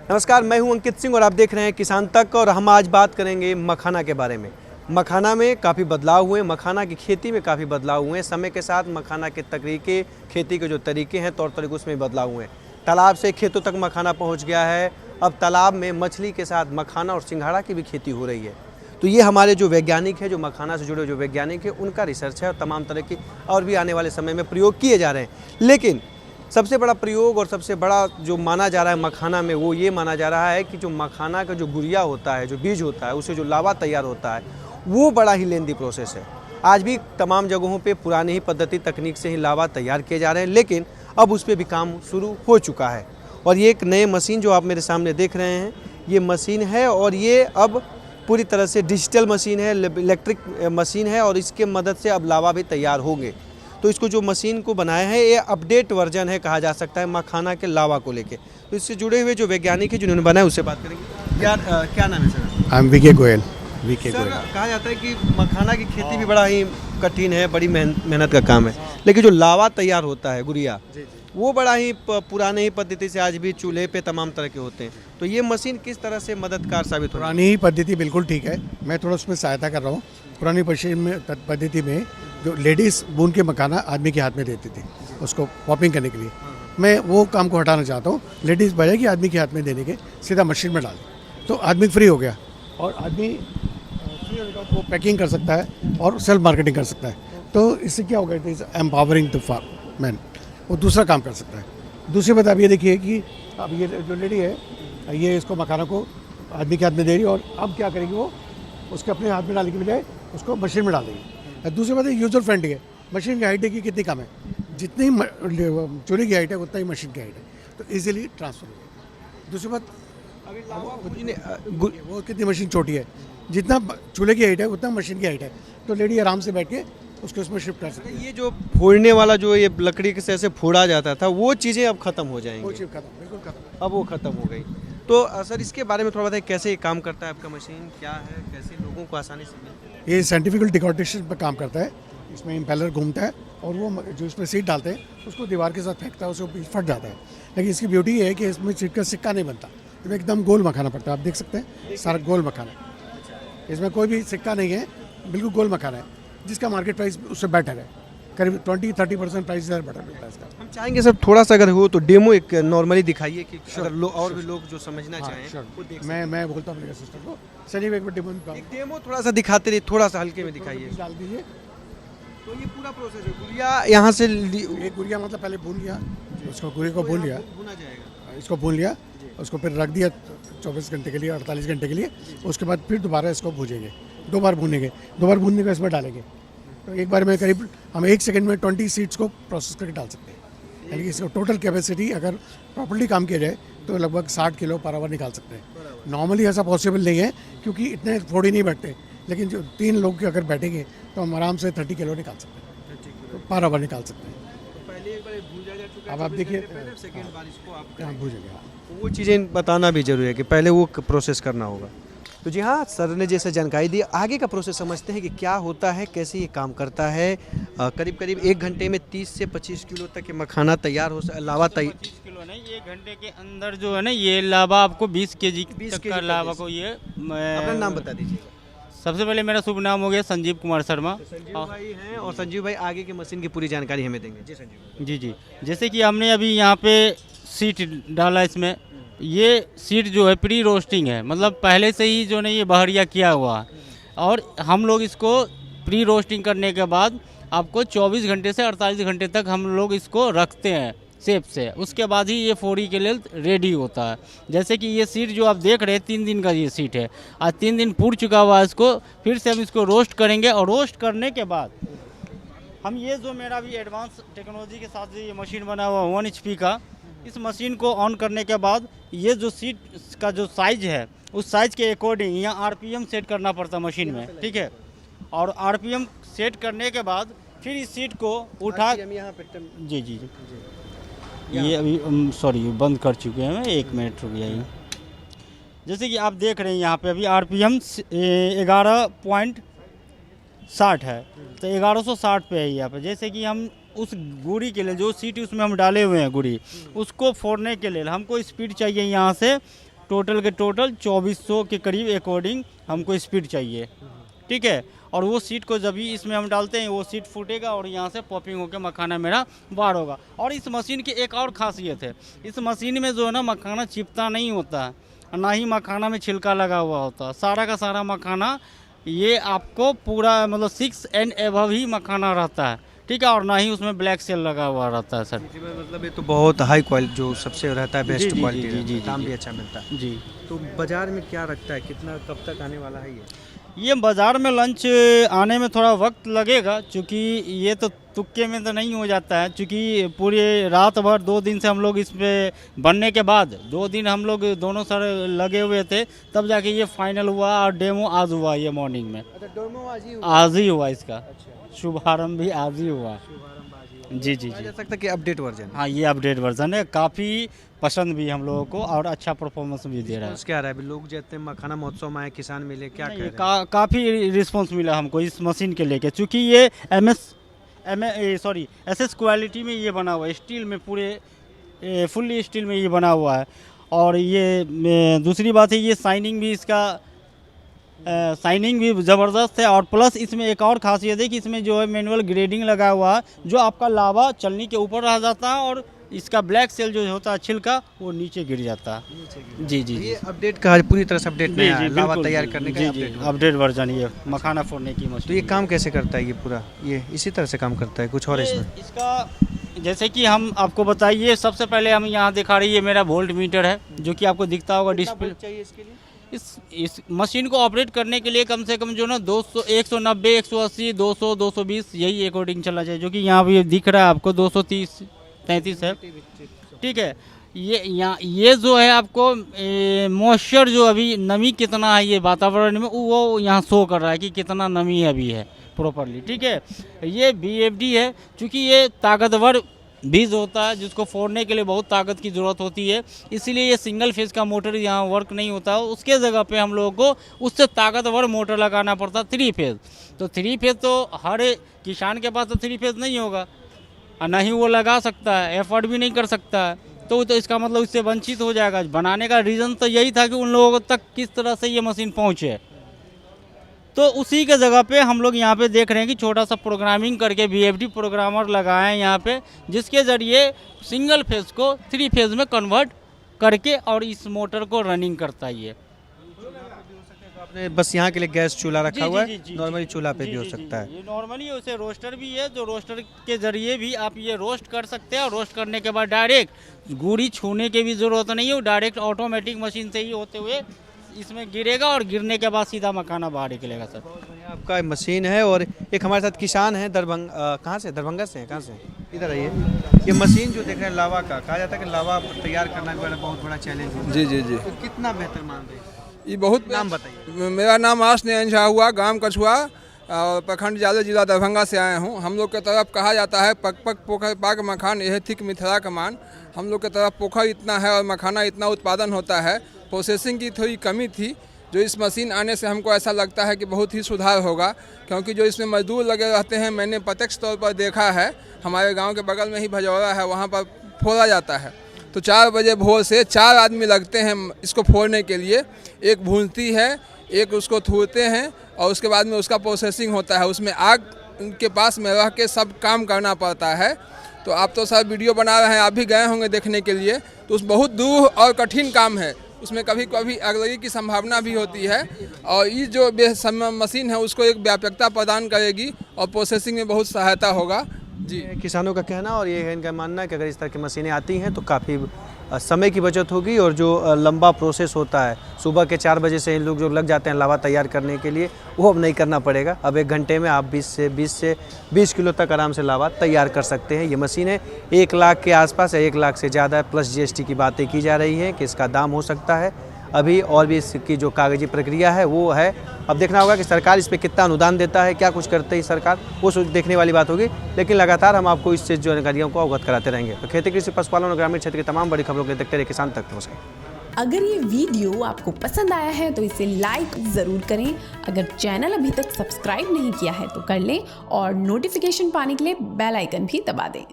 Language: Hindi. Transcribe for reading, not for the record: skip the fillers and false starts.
नमस्कार, मैं हूं अंकित सिंह और आप देख रहे हैं किसान तक। और हम आज बात करेंगे मखाना के बारे में। मखाना में काफ़ी बदलाव हुए, मखाना की खेती में काफ़ी बदलाव हुए। समय के साथ मखाना के तरीके, खेती के जो तरीके हैं, तौर तरीके, उसमें बदलाव हुए। तालाब से खेतों तक मखाना पहुंच गया है। अब तालाब में मछली के साथ मखाना और सिंघाड़ा की भी खेती हो रही है। तो ये हमारे जो वैज्ञानिक हैं, जो मखाना से जुड़े जो वैज्ञानिक हैं, उनका रिसर्च है और तमाम तरह की और भी आने वाले समय में प्रयोग किए जा रहे हैं। लेकिन सबसे बड़ा प्रयोग और सबसे बड़ा जो माना जा रहा है मखाना में, वो ये माना जा रहा है कि जो मखाना का जो गुरिया होता है, जो बीज होता है, उससे जो लावा तैयार होता है, वो बड़ा ही लेंदी प्रोसेस है। आज भी तमाम जगहों पे पुरानी ही पद्धति तकनीक से ही लावा तैयार किए जा रहे हैं, लेकिन अब उस पर भी काम शुरू हो चुका है। और ये एक नए मशीन जो आप मेरे सामने देख रहे हैं, ये मशीन है और ये अब पूरी तरह से डिजिटल मशीन है, इलेक्ट्रिक मशीन है और इसके मदद से अब लावा भी तैयार होंगे। तो इसको जो मशीन को बनाया है, ये अपडेट वर्जन है कहा जा सकता है मखाना के लावा को लेके। तो इससे जुड़े हुए जो वैज्ञानिक हैं जिन्होंने बनाया, उससे बात करेंगे। क्या नाम है sir? I am VK Goyal. Sir, कहा जाता है कि मखाना की खेती भी बड़ा ही कठिन है, बड़ी मेहनत का काम है, लेकिन जो लावा तैयार होता है गुरिया, वो बड़ा ही पुराने ही पद्धति से आज भी चूल्हे पे तमाम तरह के होते हैं। तो ये मशीन किस तरह से मददगार साबित हो रही है? पुरानी ही पद्धति बिल्कुल ठीक है, मैं थोड़ा उसमें सहायता कर रहा हूँ। पुरानी पद्धति में जो लेडीज़ बून के मखाना आदमी के हाथ में देती थी उसको पॉपिंग करने के लिए, मैं वो काम को हटाना चाहता हूँ। लेडीज़ बजाय कि आदमी के हाथ में देने के सीधा मशीन में डाल, तो आदमी फ्री हो गया और आदमी फ्री होने के बाद वो पैकिंग कर सकता है और सेल्फ मार्केटिंग कर सकता है। तो इससे क्या होगा, it is empowering the man, वो दूसरा काम कर सकता है। दूसरी बात आप ये देखिए कि अब ये जो लेडी है, ये इसको मखाना को आदमी के हाथ में दे रही है और अब क्या करेगी, वो उसके अपने हाथ में डालने के बजाय उसको मशीन में डाल देगी। दूसरी बात है यूजर फ्रेंडली है। मशीन की हाइट देखिए कितनी कम है, जितनी चूल्हे की हाइट है उतना ही मशीन की हाइट है, तो इजीली ट्रांसफर हो। दूसरी बात, वो कितनी मशीन छोटी है, जितना चूल्हे की हाइट है उतना मशीन की हाइट है, तो लेडी आराम से बैठ के उसको इसमें शिफ्ट कर सकते हैं। ये जो फोड़ने वाला जो ये लकड़ी के से ऐसे फोड़ा जाता था, वो चीज़ें अब खत्म हो जाएंगी। वो चीज़ खत्म, बिल्कुल खत्म। अब वो खत्म हो गई। तो सर, इसके बारे में थोड़ा बताइए, कैसे ये काम करता है आपका मशीन, क्या है, कैसे लोगों को आसानी से मिलती है? ये साइंटिफिकल डिकॉर्डेशन पर काम करता है। इसमें इम्पेलर घूमता है और वो जो इसमें सीट डालते हैं उसको दीवार के साथ फेंकता है, उसको फट जाता है। लेकिन इसकी ब्यूटी ये है कि इसमें सीट का सिक्का नहीं बनता, तो एकदम गोल मखाना पड़ता है। आप देख सकते हैं सारा गोल मखाना, इसमें कोई भी सिक्का नहीं है, बिल्कुल गोल मखाना है, जिसका मार्केट प्राइस उससे बेटर है, करीब 20-30% प्राइस बेटर मिलता है इसका। हम चाहेंगे सर, थोड़ा सा अगर हो तो डेमो एक नॉर्मली दिखाइए कि अगर और भी लोग जो समझना चाहें वो देख सकें। मैं बोलता हूँ सिस्टर को, चलिए एक बार डेमो थोड़ा सा दिखाते रहिए, थोड़ा सा हल्के में दिखाइए। डाल दीजिए। तो ये पूरा प्रोसेस है, गुड़िया यहाँ से एक गुड़िया मतलब पहले भून लिया, उसको गुड़िया को भून लिया, भुना जाएगा, इसको भून लिया, उसको फिर रख दिया 24 घंटे के लिए, 48 घंटे के लिए। उसके बाद फिर दोबारा इसको भूनेंगे, 2 बार भूनेंगे, 2 बार भूनने के इसमें डालेंगे। तो एक बार में करीब हम 1 सेकंड में 20 सीड्स को प्रोसेस करके डाल सकते हैं। यानी कि इसको टोटल कैपेसिटी अगर प्रॉपर्ली काम किया जाए तो लगभग 60 किलो पर आवर निकाल सकते हैं। नॉर्मली ऐसा पॉसिबल नहीं है क्योंकि इतने फोड़ी नहीं बैठते, लेकिन जो 3 लोग अगर बैठेंगे तो हम आराम से 30 किलो निकाल सकते हैं, तो पर आवर निकाल सकते हैं। अब आप देखिए, हाँ भूजेगा, वो चीज़ें बताना भी जरूरी है कि पहले वो प्रोसेस करना होगा। तो जी हाँ, सर ने जैसे जानकारी दी, आगे का प्रोसेस समझते हैं कि क्या होता है, कैसे ये काम करता है। करीब करीब 1 घंटे में 30 से 25 किलो तक ये मखाना तैयार हो, लावा तैयार। 25 किलो नहीं, 1 घंटे के अंदर जो है ना, ये लावा आपको 20 केजी तक का लावा को ये। अपना नाम बता दीजिए। सबसे पहले मेरा शुभ नाम हो गया संजीव कुमार शर्मा। संजीव भाई हैं और संजीव भाई आगे की मशीन की पूरी जानकारी हमें देंगे। जी संजीव। जी, जैसे कि हमने अभी यहाँ पे सीट डाला, इसमें ये सीट जो है प्री रोस्टिंग है, मतलब पहले से ही जो नहीं ये बहरिया किया हुआ है। और हम लोग इसको प्री रोस्टिंग करने के बाद आपको 24 घंटे से 48 घंटे तक हम लोग इसको रखते हैं सेफ से, उसके बाद ही ये फोड़ी के लिए रेडी होता है। जैसे कि ये सीट जो आप देख रहे हैं 3 दिन का ये सीट है, आज 3 दिन पूर चुका हुआ है। इसको फिर से हम इसको रोस्ट करेंगे और रोस्ट करने के बाद हम ये जो मेरा भी एडवांस टेक्नोलॉजी के साथ जो ये मशीन बना हुआ 1 HP का, इस मशीन को ऑन करने के बाद ये जो सीट का जो साइज है उस साइज के अकॉर्डिंग यहाँ RPM सेट करना पड़ता है मशीन में, ठीक है। और RPM सेट करने के बाद फिर इस सीट को उठा, जी ये अभी सॉरी बंद कर चुके हैं, 1 मिनट रुक जाइए। जैसे कि आप देख रहे हैं यहाँ पे अभी RPM 11.60 है, तो 1160 पे है यहाँ पे। जैसे कि हम उस गुड़ी के लिए जो सीट उसमें हम डाले हुए हैं गुड़ी, उसको फोड़ने के लिए हमको स्पीड चाहिए यहाँ से टोटल के टोटल 2400 के करीब अकॉर्डिंग हमको स्पीड चाहिए, ठीक है। और वो सीट को जब भी इसमें हम डालते हैं वो सीट फूटेगा और यहाँ से पॉपिंग होकर मखाना मेरा बाहर होगा। और इस मशीन की एक और ख़ासियत है, इस मशीन में जो है ना मखाना चिपता नहीं होता है, ना ही मखाना में छिलका लगा हुआ होता, सारा का सारा मखाना ये आपको पूरा मतलब 6 एंड एबव ही मखाना रहता है, ठीक है। और ना ही उसमें ब्लैक सेल लगा हुआ रहता है सर। मतलब ये तो बहुत हाई क्वालिटी जो सबसे रहता है, जी, बेस्ट जी, क्वालिटी जी, जी, दाम जी, भी अच्छा मिलता है जी। तो बाजार में क्या रखता है, कितना कब तक आने वाला है ये बाज़ार में लंच आने में थोड़ा वक्त लगेगा, क्योंकि ये तो तुक्के में तो नहीं हो जाता है, क्योंकि पूरी रात भर 2 दिन से हम लोग इस पे बनने के बाद 2 दिन हम लोग दोनों सर लगे हुए थे, तब जाके ये फाइनल हुआ और डेमो आज हुआ ये मॉर्निंग में। अच्छा, डेमो आज ही हुआ इसका, शुभारंभ भी आज ही हुआ। जी जी कहा जी, जा सकता है कि अपडेट वर्जन हाँ ये अपडेट वर्जन है, काफ़ी पसंद भी हम लोगों को और अच्छा परफॉर्मेंस भी दे रहा है। क्या रहा है अभी लोग कहते हैं मखाना महोत्सव में आए, किसान मिले, क्या कह रहे हैं? काफ़ी रिस्पॉन्स मिला हमको इस मशीन के लेके, क्योंकि ये एसएस क्वालिटी में ये बना हुआ है, स्टील में पूरे फुल्ली स्टील में ये बना हुआ है। और ये दूसरी बात है, ये शाइनिंग भी इसका शाइनिंग भी ज़बरदस्त है। और प्लस इसमें एक और ख़ासियत है कि इसमें जो है मैनुअल ग्रेडिंग लगा हुआ है, जो आपका लावा चलनी के ऊपर रह जाता है और इसका ब्लैक सेल जो होता है छिलका वो नीचे गिर जाता है। जी जी जी, ये अपडेट का पूरी तरह से अपडेट नहीं है, लावा बिल्कुल, तैयार करने का जी अपडेट जी हुआ। अपडेट वर्जन ये मखाना फोड़ने की मशीन। तो ये काम कैसे करता है ये पूरा, ये इसी तरह से काम करता है, कुछ और इसमें? इसका जैसे कि हम आपको बताइए, सबसे पहले हम यहाँ दिखा रही है मेरा वोल्ट मीटर है, जो कि आपको दिखता होगा डिस्प्ले। चाहिए इसके लिए इस मशीन को ऑपरेट करने के लिए कम से कम जो ना 200 190 180 200 220 यही अकॉर्डिंग चलना चाहिए, जो कि यहाँ भी दिख रहा है आपको 230 33 है, ठीक है। ये जो है आपको मॉइस्चर जो अभी नमी कितना है ये वातावरण में वो यहाँ शो कर रहा है कि कितना नमी अभी है प्रॉपरली, ठीक है। ये BFD है, क्योंकि ये ताकतवर बीज होता है जिसको फोड़ने के लिए बहुत ताकत की ज़रूरत होती है, इसीलिए ये सिंगल फेज का मोटर यहाँ वर्क नहीं होता है। उसके जगह पे हम लोगों को उससे ताकतवर मोटर लगाना पड़ता है 3 फेज। तो 3 फेज तो हर किसान के पास तो 3 फेज नहीं होगा, और ना ही वो लगा सकता है, एफर्ट भी नहीं कर सकता है, तो इसका मतलब इससे वंचित हो जाएगा। बनाने का रीज़न तो यही था कि उन लोगों तक किस तरह से ये मशीन पहुँचे। तो उसी के जगह पे हम लोग यहाँ पे देख रहे हैं कि छोटा सा प्रोग्रामिंग करके BFD प्रोग्रामर लगाए हैं यहाँ पे, जिसके ज़रिए सिंगल फेज को 3 फेज में कन्वर्ट करके और इस मोटर को रनिंग करता है। ये आपने बस यहाँ के लिए गैस चूल्हा रखा हुआ है, नॉर्मली चूल्हा पे भी हो सकता है। ये नॉर्मली उसे रोस्टर भी है, जो रोस्टर के ज़रिए भी आप ये रोस्ट कर सकते हैं। और रोस्ट करने के बाद डायरेक्ट गुड़ी छूने की भी ज़रूरत नहीं है, डायरेक्ट ऑटोमेटिक मशीन से ही होते हुए इसमें गिरेगा और गिरने के बाद सीधा मखाना बाहर निकलेगा सर। आपका मशीन है। और एक हमारे साथ किसान है दरभंगा, कहाँ से, दरभंगा से हैं, कहाँ से? इधर आइए। ये मशीन जो देख रहे हैं लावा का, कहा जाता है कि लावा तैयार करना भी बहुत बड़ा चैलेंज होता है। जी जी जी, तो कितना बेहतर मान रहे हैं? ये बहुत। नाम बताइए। मेरा नाम आशनेन झा हुआ, ग्राम कछुआ और प्रखंड जाले, जिला दरभंगा से आए हूँ। हम लोग के तरफ कहा जाता है पक पक पोखर पाक मखान यह थिक मिथिला कमान। हम लोग के तरफ पोखर इतना है और मखाना इतना उत्पादन होता है। प्रोसेसिंग की थोड़ी कमी थी, जो इस मशीन आने से हमको ऐसा लगता है कि बहुत ही सुधार होगा, क्योंकि जो इसमें मजदूर लगे रहते हैं, मैंने प्रत्यक्ष तौर पर देखा है। हमारे गांव के बगल में ही भजौरा है, वहां पर फोड़ा जाता है। तो 4 बजे भोर से 4 आदमी लगते हैं इसको फोड़ने के लिए। एक भूनती है, एक उसको थूरते हैं और उसके बाद में उसका प्रोसेसिंग होता है। उसमें आग के पास में रह के सब काम करना पड़ता है। तो आप तो सब वीडियो बना रहे हैं, आप भी गए होंगे देखने के लिए। तो उस बहुत दूर और कठिन काम है, उसमें कभी कभी आग लगने की संभावना भी होती है। और ये जो मशीन है उसको एक व्यापकता प्रदान करेगी और प्रोसेसिंग में बहुत सहायता होगा। जी, किसानों का कहना और ये है इनका मानना है कि अगर इस तरह की मशीनें आती हैं तो काफ़ी समय की बचत होगी। और जो लंबा प्रोसेस होता है, सुबह के 4 बजे से इन लोग जो लग जाते हैं लावा तैयार करने के लिए, वो अब नहीं करना पड़ेगा। अब 1 घंटे में आप 20 किलो तक आराम से लावा तैयार कर सकते हैं। ये मशीनें 1 लाख के आसपास है, 1 लाख से ज़्यादा प्लस GST की बातें की जा रही हैं कि इसका दाम हो सकता है अभी। और भी इसकी जो कागजी प्रक्रिया है वो है, अब देखना होगा कि सरकार इस पर कितना अनुदान देता है, क्या कुछ करते है सरकार, वो देखने वाली बात होगी। लेकिन लगातार हम आपको इससे जो जानकारियों को अवगत कराते रहेंगे। तो खेती कृषि पशुपालन और ग्रामीण क्षेत्र की तमाम बड़ी खबरों के लिए देखते रहिए किसान तक नमस्कार। अगर ये वीडियो आपको पसंद आया है तो इसे लाइक ज़रूर करें। अगर चैनल अभी तक सब्सक्राइब नहीं किया है तो कर लें और नोटिफिकेशन पाने के लिए बेल आइकन भी दबा दें।